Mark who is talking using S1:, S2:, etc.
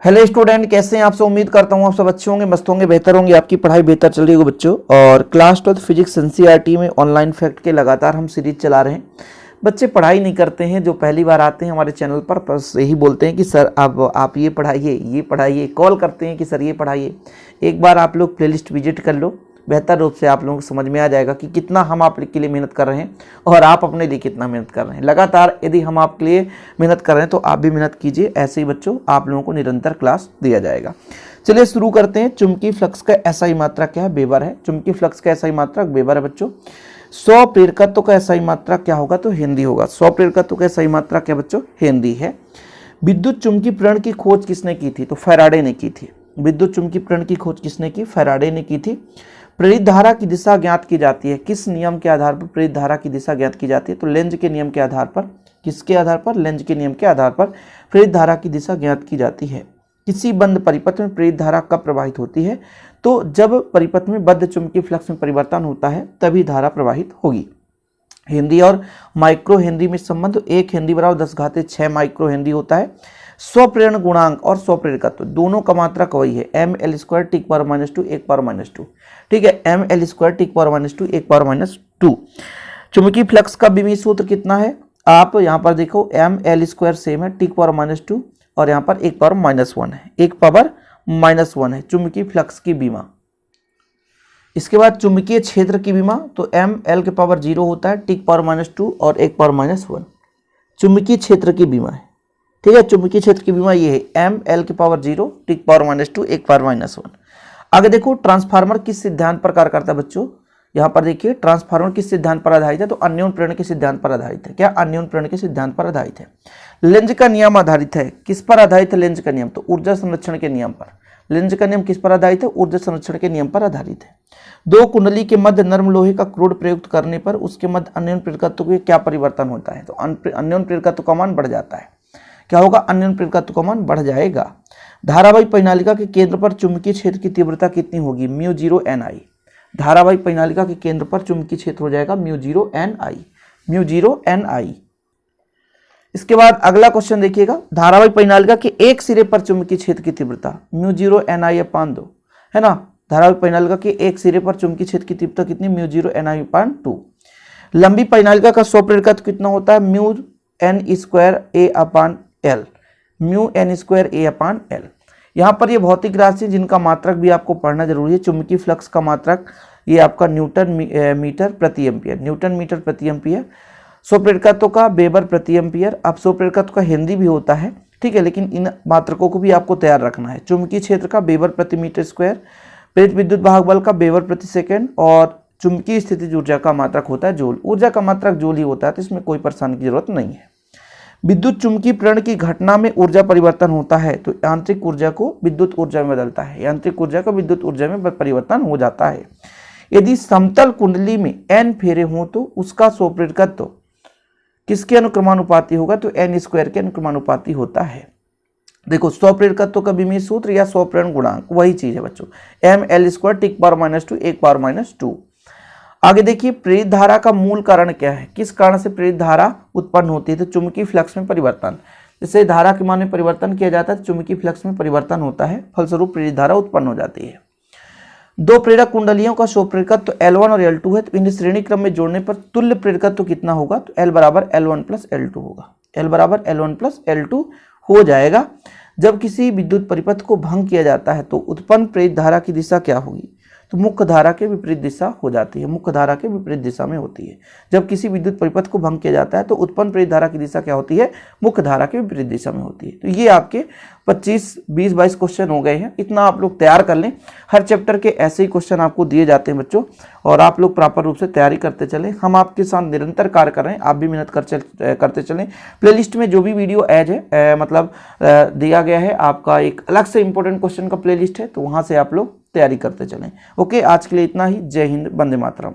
S1: Hello student, कैसे हैं आप सब। उम्मीद करता हूँ आप सब अच्छे होंगे, मस्त होंगे, बेहतर होंगे, आपकी पढ़ाई बेहतर चल रही होगी बच्चों। और क्लास 12 फिजिक्स एनसीईआरटी में ऑनलाइन फैक्ट के लगातार हम सीरीज चला रहे हैं। बच्चे पढ़ाई नहीं करते हैं, जो पहली बार आते हैं हमारे चैनल पर बस यही बोलते हैं कि सर आप ये पढ़ाइए, कॉल करते हैं कि सर ये पढ़ाइए। एक बार आप लोग प्लेलिस्ट विजिट कर लो, बेहतर रूप से आप लोगों को समझ में आ जाएगा कि कितना हम आपके लिए मेहनत कर रहे हैं और आप अपने लिए कितना मेहनत कर रहे हैं। लगातार यदि हम आपके लिए मेहनत कर रहे हैं तो आप भी मेहनत कीजिए। ऐसे ही बच्चों आप लोगों को निरंतर क्लास दिया जाएगा। चलिए शुरू करते हैं। चुंबकीय फ्लक्स का एसआई मात्रक क्या है? वेबर है। चुंबकीय फ्लक्स का एसआई मात्रक वेबर है बच्चों। 100 प्रेरकत्व का एसआई मात्रक क्या होगा? तो हेनरी होगा। 100 प्रेरकत्व का एसआई मात्रक क्या बच्चों? हेनरी है। विद्युत चुंबकीय प्रेरण की खोज किसने की थी? तो फैराडे ने की थी। विद्युत चुंबकीय प्रेरण की खोज किसने की? फैराडे ने की थी। प्रेरित धारा की दिशा ज्ञात की जाती है। किस नियम के आधार पर प्रेरित धारा की दिशा ज्ञात की जाती है? तो लेंज के नियम के आधार पर। किसके आधार पर? लेंज के नियम के आधार पर प्रेरित धारा की दिशा ज्ञात की जाती है। किसी बंद परिपथ में प्रेरित धारा कब प्रवाहित होती है? तो जब परिपथ में बद्ध चुंबकीय फ्लक्स में परिवर्तन होता है तभी धारा प्रवाहित होगी। हेनरी और माइक्रो हेनरी में संबंध। 1 हेनरी बराबर 10⁻6 माइक्रो हेनरी होता है। स्वप्रेरण गुणांक और स्वप्रेरकत्व दोनों का मात्रक वही है, ml² × 10⁻2 1⁻²। ठीक है, ml² × 10⁻2 1⁻²। चुंबकीय फ्लक्स का विमीय सूत्र कितना है? आप यहाँ पर देखो ml² सेम है, t⁻2 और यहाँ पर 1⁻1 है, 1⁻1 है चुंबकीय फ्लक्स की विमा। इसके बाद चुंबकीय क्षेत्र की विमा, तो ml⁻0 होता है, t⁻2 और 1⁻1 चुंबकीय क्षेत्र की विमा है। ठीक है, चुंबकीय क्षेत्र की विमा ये है ml⁻0 t⁻2 1⁻1। आगे देखो ट्रांसफार्मर किस सिद्धांत पर कार्य करता है बच्चों? यहाँ पर देखिए ट्रांसफार्मर किस सिद्धांत पर आधारित है? तो अन्योन प्रेरण के सिद्धांत पर आधारित है। क्या? अन्योन प्रेरण के सिद्धांत पर आधारित है। लेंज का नियम आधारित है। किस पर आधारित है लेंज का नियम? तो ऊर्जा संरक्षण के नियम पर। लेंज का नियम किस पर आधारित है? ऊर्जा संरक्षण के नियम पर आधारित है। 2 कुंडली के मध्य नर्म लोहे का क्रोड प्रयुक्त करने पर उसके मध्य अन्योन प्रेरकत्व में क्या परिवर्तन होता है? तो अन्योन प्रेरकत्व का मान बढ़ जाता है। क्या होगा? अन्योन प्रेरकत्व का मान बढ़ जाएगा। धारावाही परिनालिका के केंद्र पर चुंबकीय क्षेत्र की तीव्रता कितनी होगी? μ0 Ni। धारावाही परिनालिका के केंद्र पर चुंबकीय क्षेत्र हो जाएगा μ0 Ni, μ0 Ni। इसके बाद अगला क्वेश्चन देखिएगा। धारावाही परिनालिका के एक सिरे पर चुंबकीय क्षेत्र की तीव्रता μ0 Ni/2 है ना। धारावाही परिनालिका के एक सिरे पर चुंबकीय क्षेत्र की तीव्रता कितनी? μ0 Ni/2। लंबी परिनालिका का स्वप्रेरकत्व कितना होता है? μn²A/L, μn²A/L। यहाँ पर ये भौतिक राशि जिनका मात्रक भी आपको पढ़ना जरूरी है। चुंबकीय फ्लक्स का मात्रक ये आपका न्यूटन मीटर प्रति एम्पियर, न्यूटन मीटर प्रति एम्पियर। स्वप्रेरकत्व का वेबर प्रति एम्पियर। अब स्वप्रेरकत्व का हेनरी भी होता है, ठीक है, लेकिन इन मात्रकों को भी आपको तैयार रखना है। चुंबकीय क्षेत्र का वेबर प्रति मीटर स्क्वायर, प्रेरित विद्युत वाहक बल का वेबर प्रति सेकेंड और चुंबकीय स्थितिज ऊर्जा का मात्रक होता है जूल। ऊर्जा का मात्रक जूल ही होता है, तो इसमें कोई परेशानी की जरूरत नहीं है। विद्युत चुंबकीय प्रेरण की घटना में ऊर्जा परिवर्तन होता है तो यांत्रिक ऊर्जा को विद्युत ऊर्जा में बदलता है। यांत्रिक ऊर्जा का विद्युत ऊर्जा में परिवर्तन हो जाता है। यदि समतल कुंडली में n फेरे हों तो उसका स्वप्रेरकत्व किसके अनुक्रमानुपाती होगा? तो n² के अनुक्रमानुपाती होता है। देखो स्वप्रेरकत्व का विमीय सूत्र या स्वप्रेरण गुणांक वही चीज है बच्चों, ml² t⁻2 1⁻²। आगे देखिए प्रेरित धारा का मूल कारण क्या है? किस कारण से प्रेरित धारा उत्पन्न होती है? तो चुंबकीय फ्लक्स में परिवर्तन। जैसे धारा के मान में परिवर्तन किया जाता है तो चुंबकीय फ्लक्स में परिवर्तन होता है, फलस्वरूप प्रेरित धारा उत्पन्न हो जाती है। 2 प्रेरक कुंडलियों का स्वप्रेरकत्व L1 और L2 है, तो इन्हें श्रेणी क्रम में जोड़ने पर तुल्य प्रेरकत्व कितना होगा? तो L = L1 + L2 होगा। L = L1 + L2 हो जाएगा। जब किसी विद्युत परिपथ को भंग किया जाता है तो उत्पन्न प्रेरित धारा की दिशा क्या होगी? तो मुख्य धारा के विपरीत दिशा हो जाती है, मुख्य धारा के विपरीत दिशा में होती है। जब किसी विद्युत परिपथ को भंग किया जाता है तो उत्पन्न प्रेरित धारा की दिशा क्या होती है? मुख्य धारा के विपरीत दिशा में होती है। तो ये आपके 25, 20, 22 क्वेश्चन हो गए हैं। इतना आप लोग तैयार कर लें। हर चैप्टर के ऐसे ही क्वेश्चन आपको दिए जाते हैं बच्चों, और आप लोग प्रॉपर रूप से तैयारी करते चलें। हम आपके साथ निरंतर कार्य कर रहे हैं, आप भी मेहनत करते चलें। प्लेलिस्ट में जो भी वीडियो ऐड है मतलब दिया गया है, आपका एक अलग से इंपॉर्टेंट क्वेश्चन का प्लेलिस्ट है, तो वहाँ से आप लोग तैयारी करते चलें। ओके, आज के लिए इतना ही। जय हिंद, वंदे मातरम।